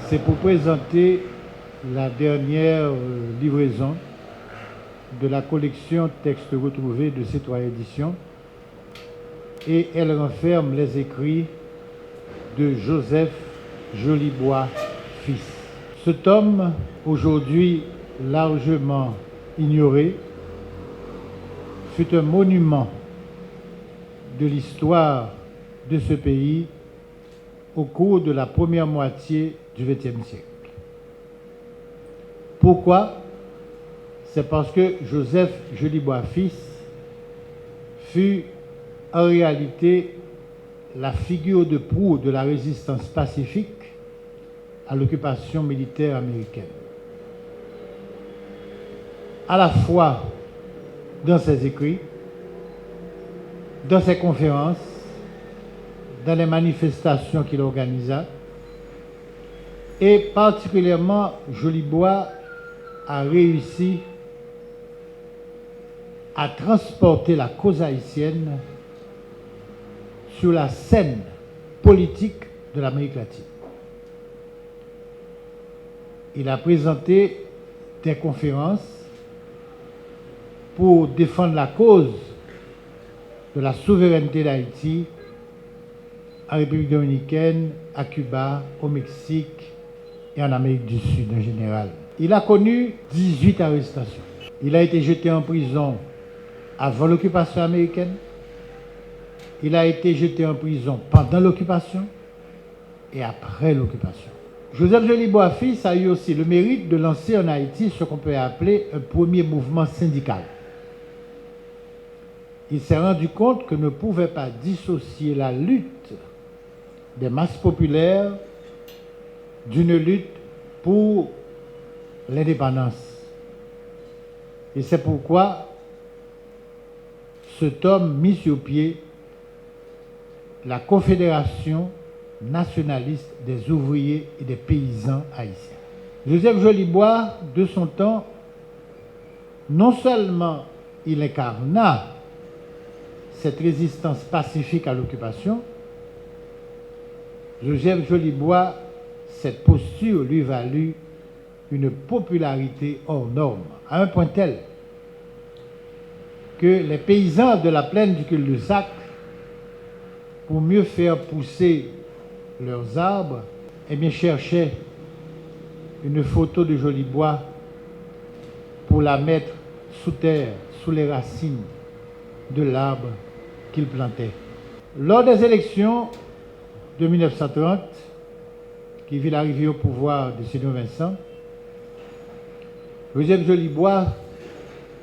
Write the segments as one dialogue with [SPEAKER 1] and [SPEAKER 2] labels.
[SPEAKER 1] C'est pour présenter la dernière livraison de la collection Textes retrouvés de C3 Éditions, et elle renferme les écrits de Joseph Jolibois fils. Ce tome, aujourd'hui largement ignoré, fut un monument de l'histoire de ce pays au cours de la première moitié du XXe siècle. Pourquoi? C'est parce que Joseph Jolibois fils fut en réalité la figure de proue de la résistance pacifique à l'occupation militaire américaine. À la fois dans ses écrits, dans ses conférences, dans les manifestations qu'il organisa, et particulièrement Jolibois a réussi à transporter la cause haïtienne sur la scène politique de l'Amérique latine. Il a présenté des conférences pour défendre la cause de la souveraineté d'Haïti en République dominicaine, à Cuba, au Mexique et en Amérique du Sud en général. Il a connu 18 arrestations. Il a été jeté en prison avant l'occupation américaine. Il a été jeté en prison pendant l'occupation et après l'occupation. Joseph Jolibois fils a eu aussi le mérite de lancer en Haïti ce qu'on peut appeler un premier mouvement syndical. Il s'est rendu compte que ne pouvait pas dissocier la lutte des masses populaires d'une lutte pour l'indépendance. Et c'est pourquoi cet homme mit sur pied la Confédération nationaliste des ouvriers et des paysans haïtiens. Joseph Jolibois, de son temps, non seulement il incarna cette résistance pacifique à l'occupation, Joseph Jolibois, cette posture lui valut une popularité hors norme, à un point tel que les paysans de la plaine du cul-de-sac, pour mieux faire pousser leurs arbres, cherchaient une photo de Jolibois pour la mettre sous terre, sous les racines de l'arbre qu'ils plantaient. Lors des élections de 1930, qui vit l'arrivée au pouvoir de Sédon Vincent, Joseph Jolibois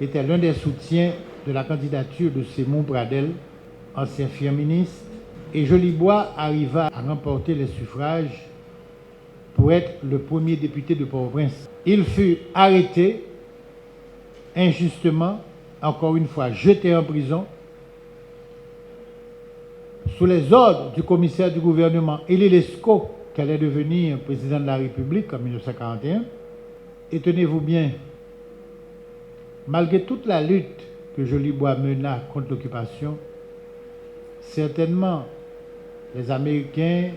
[SPEAKER 1] était l'un des soutiens de la candidature de Simon Pradel, ancien first ministre, et Jolibois arriva à remporter les suffrages pour être le premier député de Port-au-Prince. Il fut arrêté injustement, encore une fois jeté en prison, sous les ordres du commissaire du gouvernement Élie Lescaut, qui allait devenir président de la République en 1941. Et tenez-vous bien, malgré toute la lutte que Jolibois mena contre l'occupation, certainement les Américains,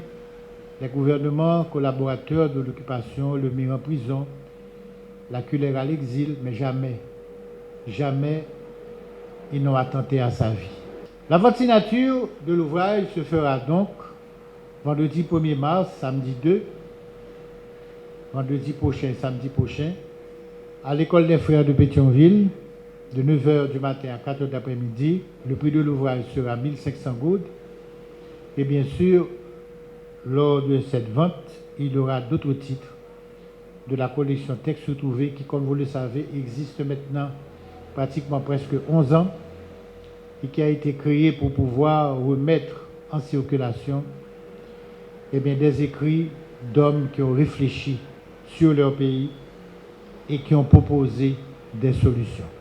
[SPEAKER 1] les gouvernements collaborateurs de l'occupation le mirent en prison, l'acculèrent à l'exil, mais jamais ils n'ont attenté à sa vie. La vente signature de l'ouvrage se fera donc vendredi 1er mars, samedi 2, vendredi prochain, samedi prochain, à l'école des frères de Pétionville, de 9h du matin à 4h d'après-midi. Le prix de l'ouvrage sera 1500 goudes. Et bien sûr, lors de cette vente, il y aura d'autres titres de la collection Textes retrouvés qui, comme vous le savez, existe maintenant pratiquement presque 11 ans et qui a été créé pour pouvoir remettre en circulation des écrits d'hommes qui ont réfléchi sur leur pays et qui ont proposé des solutions.